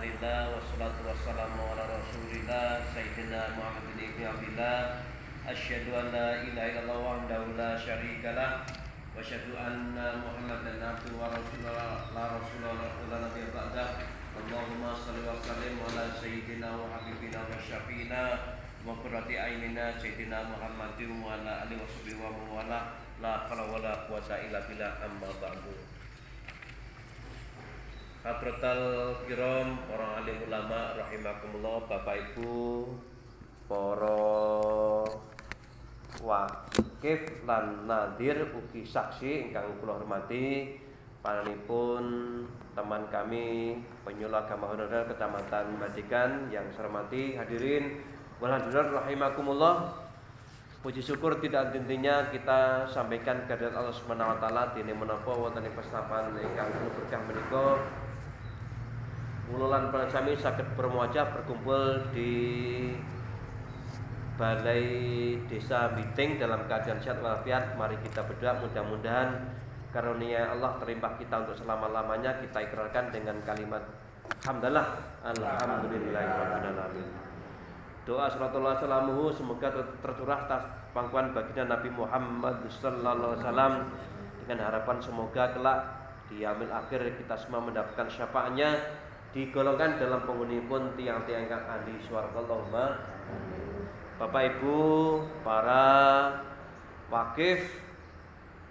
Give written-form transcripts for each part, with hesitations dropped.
Alhamdulillah wassalatu wassalamu ala Rasulillah Sayyidina Muhammad bin Abdillah. Asyhadu an la ilaha illallah wahdahu la syarikalah wa asyhadu anna Muhammadan abduhu wa rasuluhu la rasulullah wa la nabiyya ba'dah. Allahumma shalli wa sallim ala sayyidina wa habibina wa syafiina wa qurrati a'yunina sayyidina Muhammadin wa ala alihi wa sahbihi wa wala la haula wa la quwwata illa billah amma ba'du. Hadratal kiram, para alim ulama rahimakumullah, Bapak Ibu, para wakif lan nadir ugi saksi ingkang kula hormati, panjenenganipun teman kami penyuluh agama honorer Kecamatan Majikan yang saya hormati, hadirin wal hadirat rahimakumullah. Puji syukur tidak henti-hentinya kita sampaikan kehadirat Allah Subhanahu wa taala dene menapa wonten ing pestapan ingkang berkah menika. Wulan sami saged bermuajah berkumpul di Balai Desa Miting dalam keadaan sehat walafiat. Mari kita berdoa mudah-mudahan karunia Allah terlimpah kita untuk selama-lamanya. Kita ikrarkan dengan kalimat hamdalah alhamdulillahirabbil alamin. Doa salatullah salamuhu semoga tercurah atas pangkuan baginda Nabi Muhammad sallallahu alaihi wasallam, dengan harapan semoga kelak di yaumil akhir kita semua mendapatkan syafaatnya, digolongkan dalam penghuni pun tiang-tiang kang ahli swarga. Allahumma. Bapak Ibu, para wakif,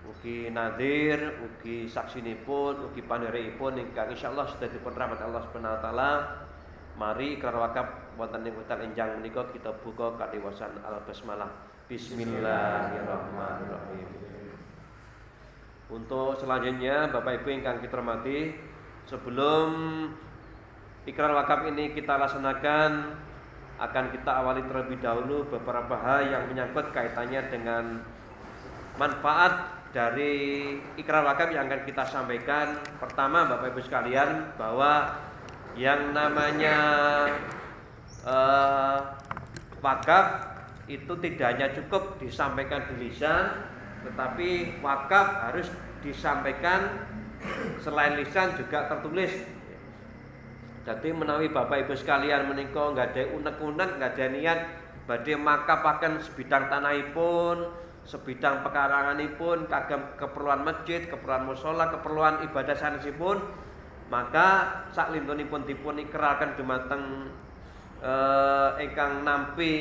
ugi nadir, ugi saksinipun, ugi paniripun ingkang insyaallah sudah dipun rahmat Allah Subhanahu wa taala. Mari ikrar wakaf wonten ing wekdal enjang menika kita buka kanthi wacan al-basmalah. Bismillahirrahmanirrahim. Untuk selanjutnya Bapak Ibu ingkang kita hormati, sebelum ikrar wakaf ini kita laksanakan, akan kita awali terlebih dahulu beberapa hal yang menyangkut kaitannya dengan manfaat dari ikrar wakaf yang akan kita sampaikan. Pertama, Bapak Ibu sekalian, bahwa yang namanya wakaf itu tidak hanya cukup disampaikan di lisan, tetapi wakaf harus disampaikan selain lisan juga tertulis. Jadi menawi Bapak Ibu sekalian menika nggak ada unek-unek, nggak ada niat badhe makapaken sebidang tanahipun, sebidang pekaranganipun, kagem keperluan masjid, keperluan mushola, keperluan ibadah sanesipun, maka saklintunipun dipun ikrarkan dumateng ingkang nampi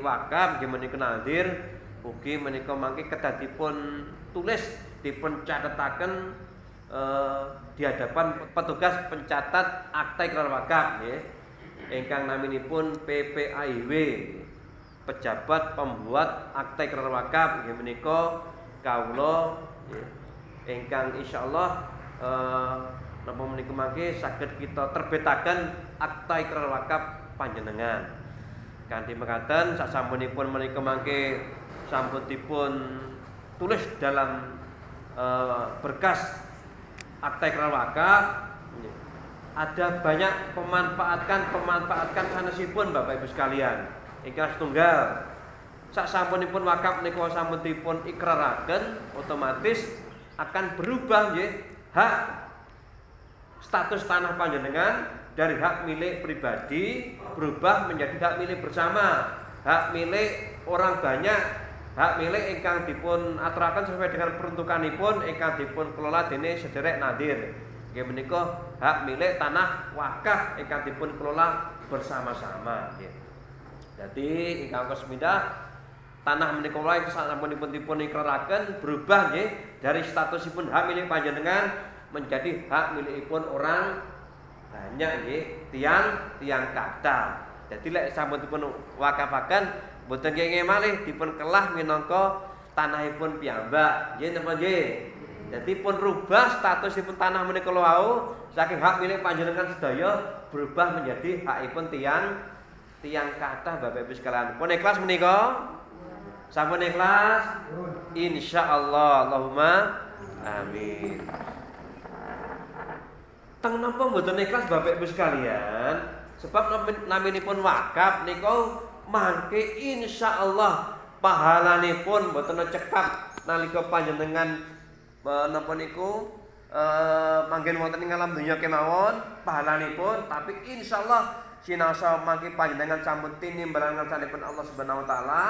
wakaf nggih menika nadir, ugi menika mangke kedah dipun tulis, dipun catetaken di hadapan petugas pencatat akta ikrar wakaf nggih, ingkang naminipun PPAIW, pejabat pembuat akta ikrar wakaf nggih menika kawula ingkang insyaallah napa menika mangke saged kita terbitaken akta ikrar wakaf panjenengan. Kanthi mekaten sasampunipun menika mangke sampun dipun tulis dalam berkas akta ikrar wakaf, ada banyak pemanfaatkan sanesipun Bapak Ibu sekalian. Ingkang setunggal, sasampunipun wakaf menika sampun dipun ikraraken, otomatis akan berubah nggih hak status tanah panjenengan dari hak milik pribadi berubah menjadi hak milik bersama, hak milik orang banyak, hak milik ingkang dipun aturaken sesuai dengan peruntukanipun ingkang dipun kelola dening sederek nadir. Nggih menika hak milik tanah wakaf ingkang dipun kelola bersama-sama nggih. Dadi ingkang kesmindah tanah menika wae sasampunipun dipun ikraraken berubah nggih dari statusipun hak milik panjenengan menjadi hak milikipun orang banyak nggih, tiang kathah. Dadi lek sampun dipun wakafaken boten kenging malih dipun kelah minangka tanahipun piyambak. Nggih napa nggih? Dadi pun rubah statusipun tanah menika wau saking hak milik panjenengan sedaya berubah menjadi hakipun tiang kathah. Bapak Ibu sekalian, pun ikhlas menika? Sampun ikhlas? Insyaallah. Allahumma amin. Teng napa mboten ikhlas Bapak Ibu sekalian? Sebab naminipun wakaf nika mangke insyaallah pahalanipun mboten cekap nalika panjenengan napa niku manggen wonten ing alam donya kemawon pahalanipun, tapi insyaallah sinaosa mangke panjenengan sampun tinimbalan ngersanipun Allah Subhanahu wa taala,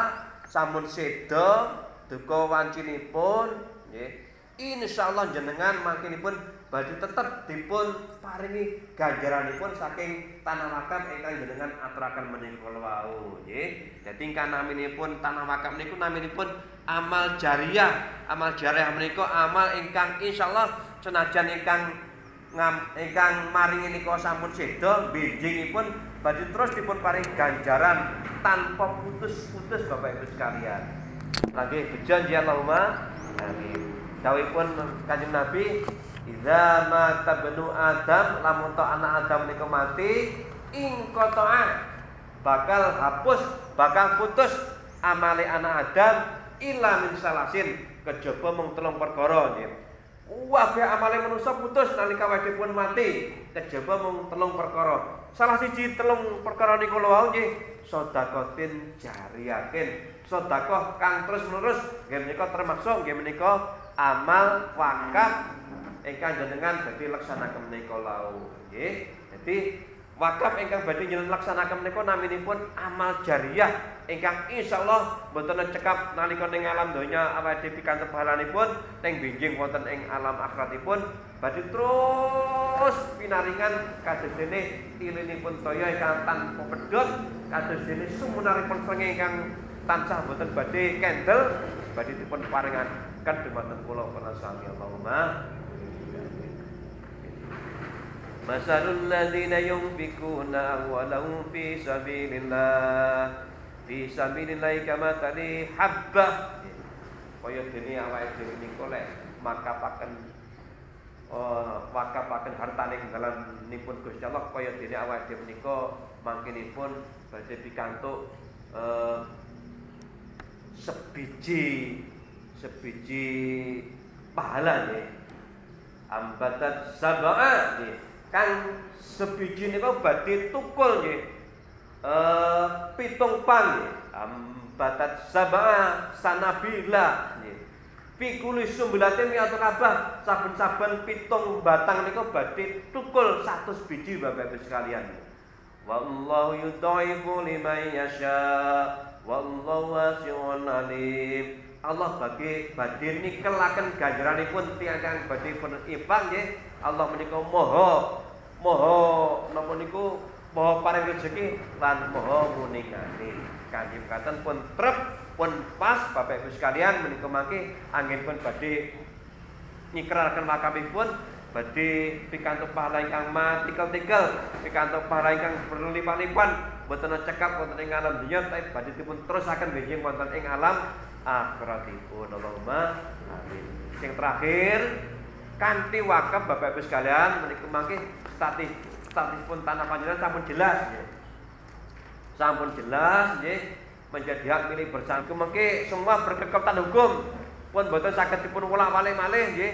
sampun seda duka wancinipun nggih. Insyaallah jenengan mangkenipun badhe tetep dipun paringi ganjaranipun saking tanah wakaf ingkang jenengan aturaken menika wau nggih. Dadi kanaminipun tanah wakaf niku naminipun amal jariyah. Amal jariyah menika amal ingkang insyaallah senajan ingkang maringi nika sampun seda benjingipun badhe terus dipun paring ganjaran tanpa putus-putus Bapak Ibu sekalian. Lagi bejan ya Allahumma amin. Dawuhipun Kanjeng Nabi, "Idza mata banu Adam, lamun ta anak Adam nika mati, ing qata'a bakal hapus, bakal putus amale anak Adam illa min salasin, kejaba mung 3 perkara nggih. Kabeh amale manusa putus nalika wedhipun mati, kejaba mung 3 perkara. Salah siji 3 perkara niku wau nggih, sedekatin jariyatin, sedekah kang terus-menerus nggih menika termasuk nggih menika amal wakaf ingkang jenengan badhe laksanaken menika wau nggih. Dadi wakaf ingkang badhe jenengan laksanaken menika naminipun amal jariyah ingkang insyaallah mboten cekap nalika ning alam donya awake dhewe pikantuk pahalanipun, ning benjing wonten ing alam akhiratipun badhe terus pinaringan kados dene ilinipun toya ingkang tanpa pedhot, kados dene sumunaripun srengenge ingkang tansah mboten badhe kendel badhe dipun paringaken dumateng kula para sami Allahumma. Masalul ladzina yunfikuna amwalahum fi sabilillah kamathali habbah. Kaya dene awake dhewe nika lek wakafaken hartane dalamipun Gusti Allah, kaya dene awake dhewe nika mangkenipun badhe pikantuk sebiji pahala nggih. Ambatat sab'a nggih. Kang sebiji nika badhe tukul nggih. 7 pang nggih. Ambatat sab'a sanabila nggih. Pikuli sumbulatin mi'atu kabah, saben-saben 7 batang nika badhe tukul 100 biji Bapak Ibu sekalian. Wallahu yudhaifu liman yasha. Wallahu wasi'un alim. Allah badhe nikelaken ganjaranipun tiyang kang badhe pun infak nggih. Allah menika maha napa niku maha paring rejeki lan maha muningani. Kanthi mekaten pun trep pun pas Bapak Ibu sekalian menika mangke anggenipun badhe nyikraken wakafipun badhe pikantuk pahala ingkang matikel-tikel, pikantuk pahala ingkang berlipat-lipat, boten cekap wonten ing alam dunya, tapi badhe dipun terusaken benjing wonten ing alam akhiratipun. Allahumma amin. Sing terakhir kanthi wakaf Bapak Ibu sekalian menika mangke statusipun tanah panjenengan sampun jelas nggih. Sampun jelas nggih menjadi hak milik bersama. Mangke semua berkekuatan hukum pun boten saged dipun wolak-walik malih nggih.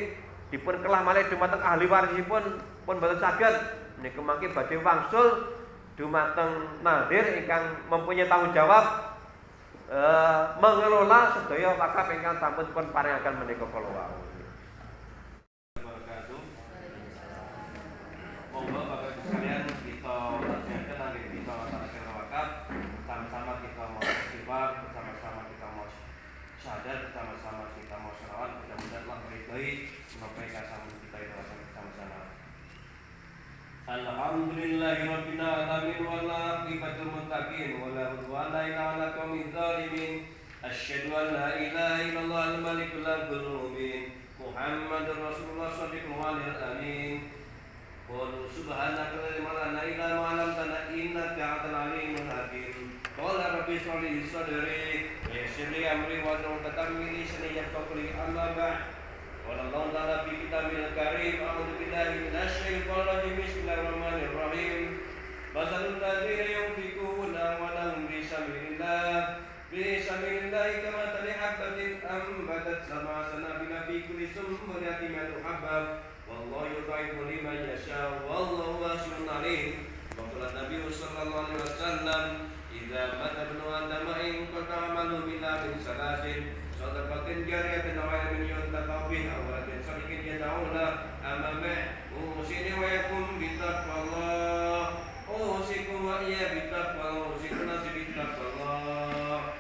Dipun kelah malih dumateng ahli warisipun pun boten saged. Menika mangke badhe wangsul dumateng nadir ingkang mempunyai tanggung jawab mengelola sedaya wakaf ingkang sampun pun paringaken menika kala wau. Monggo Bapak Ibu sekalian kita laksanaken nanging kita laksanaken wakaf, sama-sama kita mau istighfar, bersama-sama kita mau syahadat, bersama-sama kita mau sholawat, mudah-mudahan Allah meridhai menapa ingkang kita itu bersama-sama. Alhamdulillahirabbil alamin wal aqibatul muttaqin wala udwana illa 'alal qawmiz zalimin. Asyhadu an la ilaha illallah al-malikul mubin. Muhammadur Rasulullah shadiqul walil amin. Qul subhanaka la ilma lana illa ma 'allamtana innaka antal alimul hakim. Qala rabbi shrah li sadri wa yassir li amri wa hlul 'uqdatam min lisani yafqahu qawli. Amma ba'd. Qala Allah ta'ala fi kitabil karim, a'udzu billahi minasyaitonir rajim. Bismillahirrahmanirrahim. Masalul ladzina yunfikuna amwalahum fi sabilillah kamathali habbatin ambatat sab'a sanabila fi kulli sunbulatin mi'atu habbah. Wallahu yudhaifu liman yasha wallahu wasi'un alim. Wa qala Nabi sallallahu alaihi wasallam, idza mata ibnu adam in qata amalu illa min salasin sadaqatin jariyatin aw ilmin yuntafa'u bihi aw waladin shalihin yad'u lahu amame usini wa yakum bitaqwallah usikum wa iya bitaqwallah usikum nasi bitaqwallah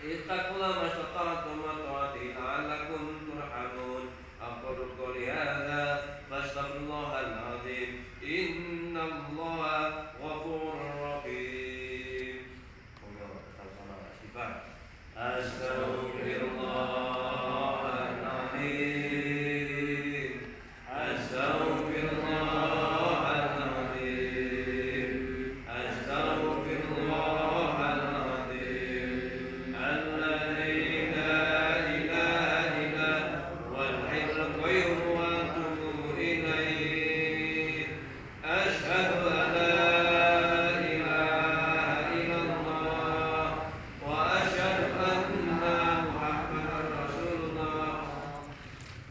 ittaqullah mastata'tum wa ta'ati la'allakum turhamun aqulu qawli hadza fastaghfirullahal azim innallaha ghafurur rahim. Astaghfirullahaladzim. Astaghfirullahaladzim. Astaghfirullahaladzim. Alladzi la ilaha illa huwal hayyul qayyum wa atubu ilaihi. Asyhadu an la ilaha illallah wa asyhadu anna Muhammadar Rasulullah.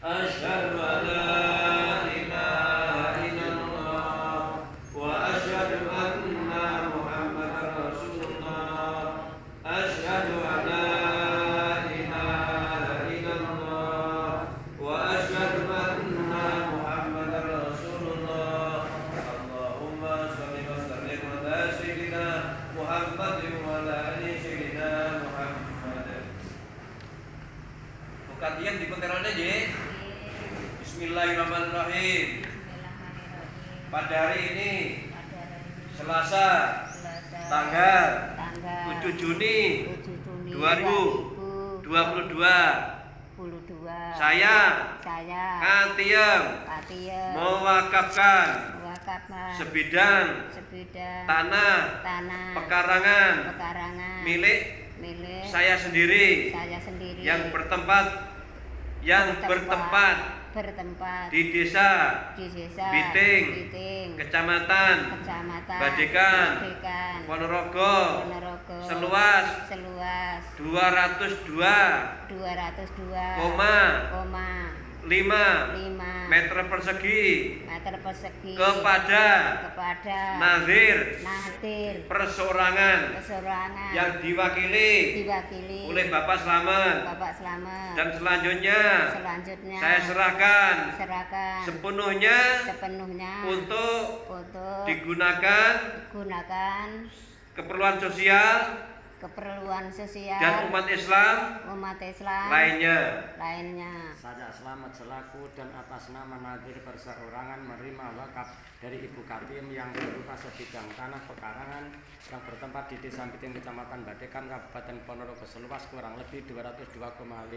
Asyhadu an la ilaha illallah wa asyhadu anna Muhammadar Rasulullah. Asyhadu an la ilaha illallah wa asyhadu anna Muhammadar Rasulullah. Allahumma shalli wa sallim ala sayyidina Muhammadin wa ala ali sayyidina Muhammad. Buka tiang di penterane nggih. Bismillahirrahmanirrahim. Pada hari ini Selasa tanggal 7 Juni 2022 saya Katiem mewakafkan sebidang tanah pekarangan milik saya sendiri yang bertempat di desa Biting, Kecamatan Badekan, Ponorogo, seluas 202,5 meter persegi kepada nazir perseorangan yang diwakili oleh Bapak Slamet, dan selanjutnya saya serahkan sepenuhnya untuk digunakan keperluan sosial dan umat Islam lainnya. Saya Slamet selaku dan atas nama nazir perseorangan menerima wakaf dari Ibu Katiem yang berupa sebidang tanah pekarangan yang bertempat di Desa Biting, Kecamatan Badekan, Kabupaten Ponorogo, seluas kurang lebih 202,5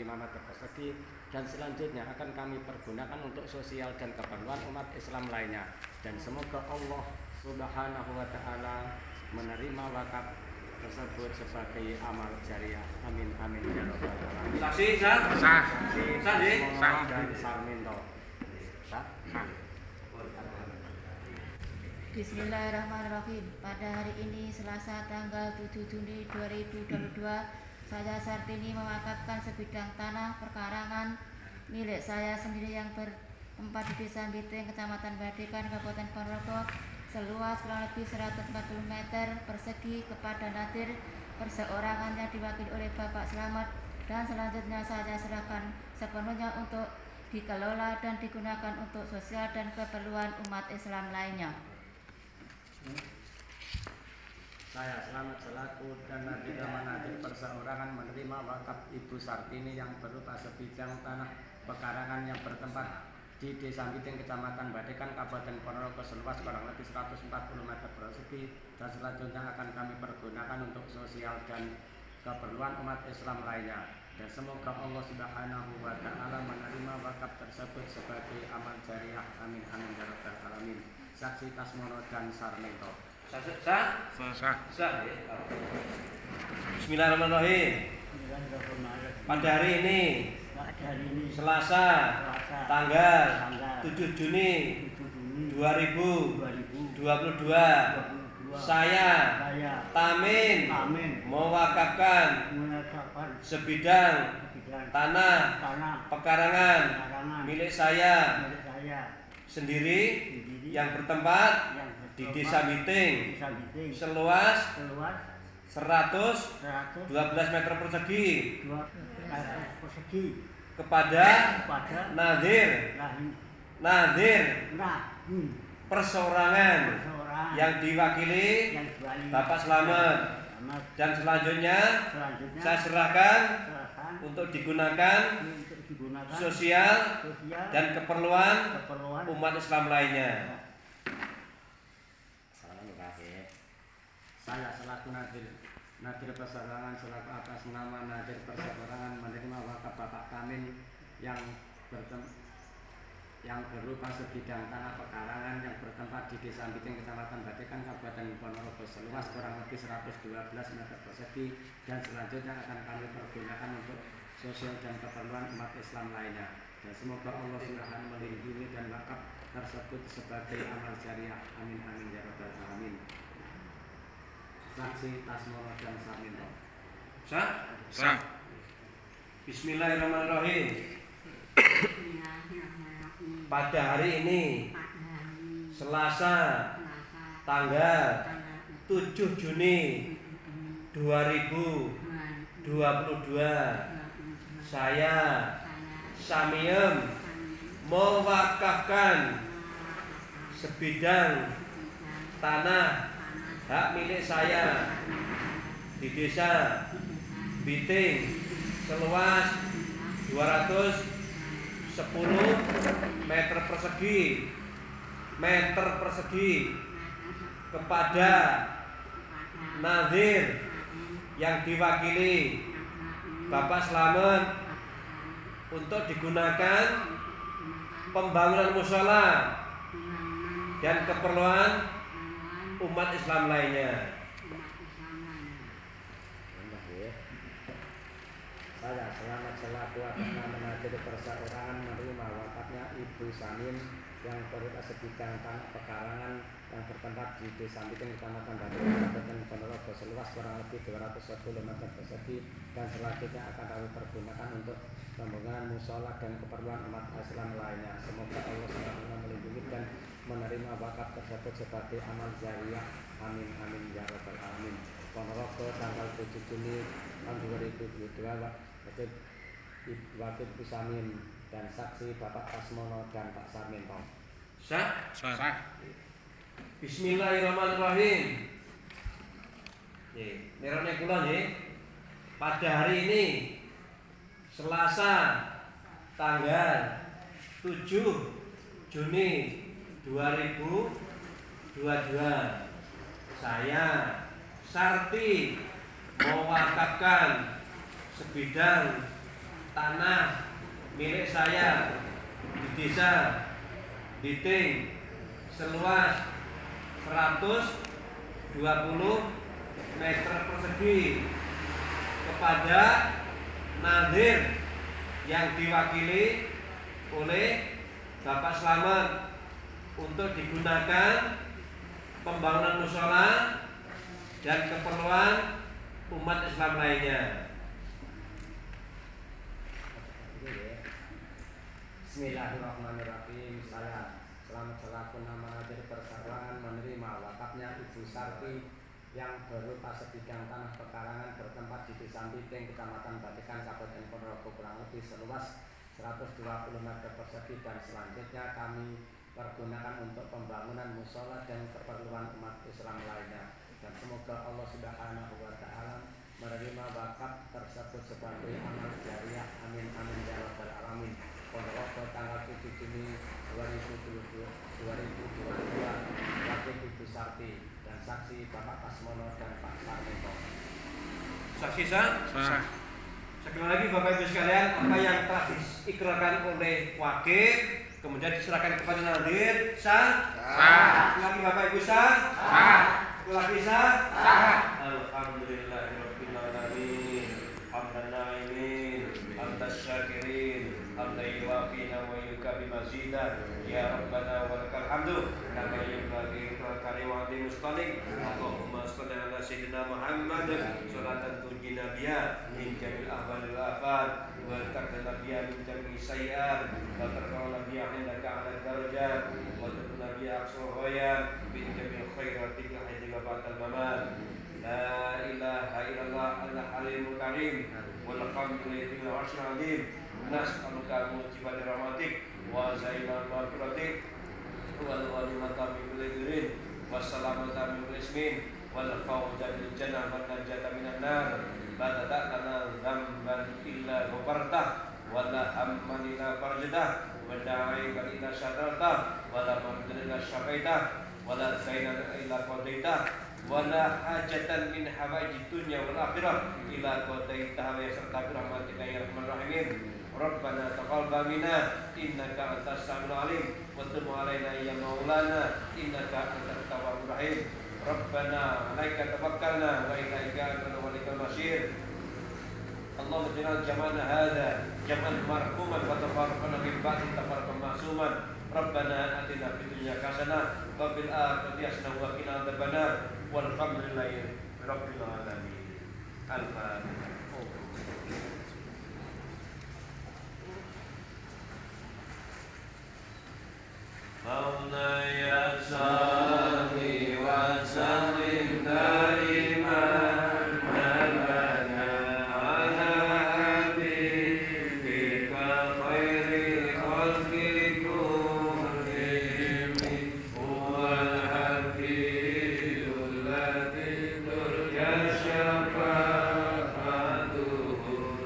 meter persegi, dan selanjutnya akan kami pergunakan untuk sosial dan keperluan umat Islam lainnya. Dan semoga Allah Subhanahu wa Ta'ala menerima wakaf tersebut sebagai amal jariah. Amin amin ya rabbal alamin. Saksi sah dan Sarminto. Bismillahirrahmanirrahim. Pada hari ini Selasa tanggal 7 Juni 2022, saya Sartini mewakafkan sebidang tanah perkarangan milik saya sendiri yang bertempat di Desa Biting, Kecamatan Badekan, Kabupaten Ponorogo, seluas kurang lebih 140 meter persegi kepada nazir perseorangan yang diwakili oleh Bapak Slamet, dan selanjutnya saya serahkan sepenuhnya untuk dikelola dan digunakan untuk sosial dan keperluan umat Islam lainnya. Saya Slamet selaku dan nazir perseorangan menerima wakaf Ibu Sartini yang berupa sebidang tanah pekarangan yang bertempat di Desa Biting, Kecamatan Badekan, Kabupaten Ponorogo, seluas kurang lebih 140 meter persegi, dan selanjutnya akan kami pergunakan untuk sosial dan keperluan umat Islam lainnya. Dan semoga Allah Subhanahu wa Ta'ala menerima wakaf tersebut sebagai amal jariah. Amin amin ya rabbal alamin. Saksi Tasmono dan Sarmento. Sah. Bismillahirrahmanirrahim. Pada hari ini Selasa tanggal 7 Juni 2022 saya Tamin mewakafkan sebidang tanah pekarangan milik saya sendiri yang bertempat di Desa Biting seluas 112 meter persegi kepada nazir Nadir perseorangan yang diwakili Bapak Slamet. Dan selanjutnya saya serahkan untuk digunakan sosial dan keperluan umat Islam lainnya. Saya selaku Nadir perseorangan selaku atas nama Nadir perseorangan menerima wakaf Bapak Kamil yang berupa sebidang tanah pekarangan yang bertempat di Desa Biting, Kecamatan Batekan, Kabupaten Ponorogo seluas kurang lebih 112 meter persegi dan selanjutnya akan kami pergunakan untuk sosial dan keperluan umat Islam lainnya. Dan semoga Allah Subhanahu melindungi dan wakaf tersebut sebagai amal jariah. Amin amin ya rabbal alamin. Saksi Tasmono dan Saminto. Sah. Bismillahirrahmanirrahim. Pada hari ini Selasa tanggal 7 Juni 2022 saya Samiem mewakafkan sebidang tanah hak milik saya di Desa Biting seluas 210 meter persegi kepada Nadir yang diwakili Bapak Slamet untuk digunakan pembangunan mushola dan keperluan umat Islam lainnya. Saya selamat selaku atas nama Nadir perseorangan menerima wakafnya Ibu Samin yang berupa sebidang tanah pekarangan yang bertempat di Desa Biting, Kecamatan Batekan, Kabupaten Ponorogo seluas kurang lebih 210 meter persegi dan selanjutnya akan kami pergunakan untuk pembangunan mushola dan keperluan umat Islam lainnya. Semoga Allah SWT melindungi dan menerima wakaf tersebut sebagai amal jariah. Amin amin ya rabbal alamin. Ponorogo tanggal 7 Juni tahun 2022. Wakil Ibu Samin dan saksi Bapak Asmono dan Pak Sarminto. Sah. Bismillahirrahmanirrahim. Nerone kula nggih. Pada hari ini Selasa tanggal 7 Juni 2022 saya Sarti mewakafkan sebidang tanah milik saya di Desa Biting seluas 120 meter persegi kepada Nadir yang diwakili oleh Bapak Slamet untuk digunakan pembangunan mushola dan keperluan umat Islam lainnya. Bismillahirrahmanirrahim. Saya selamat selaku nama Nadir perseorangan menerima wakafnya Ibu Sarti yang berupa sebidang tanah pekarangan bertempat di Desa Biting, Kecamatan Batekan, Kabupaten Ponorogo kurang lebih seluas 120 meter persegi dan selanjutnya kami pergunakan untuk pembangunan mushola dan keperluan umat Islam lainnya. Dan semoga Allah Subhanahu wa Ta'ala menerima wakaf tersebut sebagai amal jariah. Amin amin ya rabbal alamin. Ponorogo tanggal 7 Juni 2022 Wakil Ibu Sarti dan saksi Bapak Asmono dan Pak Sarminto. Saksi sah. Sekali lagi Bapak Ibu sekalian, apa yang telah diikrarkan oleh wakil kemudian diserahkan kepada Nadir sah. Lagi Bapak Ibu sah. Lagi sah. Alhamdulillahirabbil alamin. Hamdan na'imin, hamdas syakirin, hamdan yuwafina wa yukafi mazidah. Ya Rabbana wa lakal hamdu kama yanbaghi li karim wa azim mustaqim. Allahumma shalli ala sayyidina Muhammad sholatan tunjina biha min jamil ahwalil afat wa taqdana biha min jamil sayyi'at wa tarfa'una biha indaka 'ala darajat wa tudna biha aqsal ghayat min jamil khairati fil hayati wa ba'dal mamat. La ilaha illallah al-halimul karim wal hamdulillahi fil arsyil azim. Nas'aluka mujibatir rahmatik wa zainal maghfirati wal walimata min kulli khairin wassalamata min kulli ismin wal fawza bil jannah wan najata minan nar la tad'ana dzamban illa ghafartah wa la hamman illa farajtah wa da'ika illa syatartah wa la mardan illa syafaitah wa la zainan illa qadaitah wa la hajatan min hawaijid dunya wal akhirah illa qadaitah wa yasarta bi rahmatika ya arhamar rahimin. Rabbana taqabbal minna innaka antas samiul alim wa tub alaina ya maulana innaka antat tawwabur rahim. Rabbana 'alaika tawakkalna wa ilaika al-walikal masir. Allahumma ij'al jam'ana hadza jam'an marhuman wa tafarraqna min ba'di tafarraqan ma'suman. Rabbana atina fid dunya hasanah wa fil akhirati hasanah wa qina adzabannar. Walhamdulillahi rabbil alamin. Al-Fatihah. Maulaya salli wa sallim daiman abada ala habibika khairi khalqi kullihim huwal habibul ladzi turja syafa'atuhu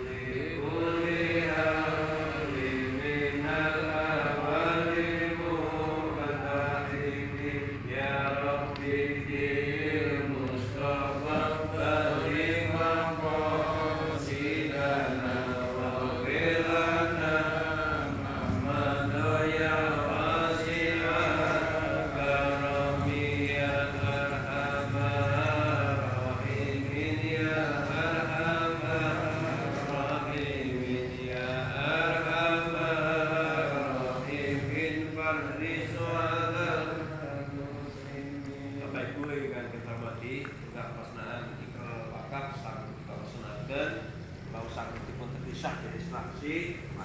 li kulli hamrin minal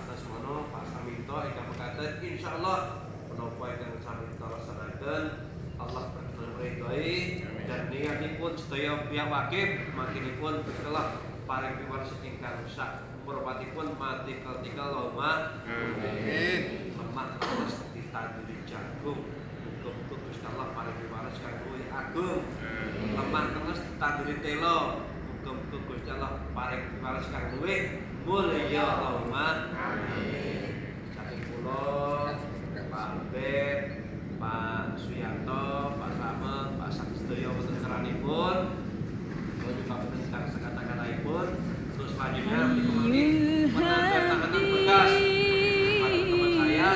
atas mono Pak Saminto ingkang mekaten insyaallah menapa ingkang sami dilaksanaken Allah berkenan ridhoi dan niatipun sedaya pihak wakif makinipun berkelah paring piwarsa ingkang sak murpatipun mati ketika Allahumma amin. Lemah terus ditanduri jagung muga-muga Gusti Allah paring piwarsa kang luwih agung. Lemah terus ditanduri telo muga-muga Gusti Allah paring piwarsa kang luwih mulya Allahumma amin. Saking kula Pak Ben, Pak Suyanto, Pak Slamet, Pak Saksedaya wonten keranipun kula juga tentang sekata-kataipun terus selanjutnya dikemani menandatangani berkas pada teman saya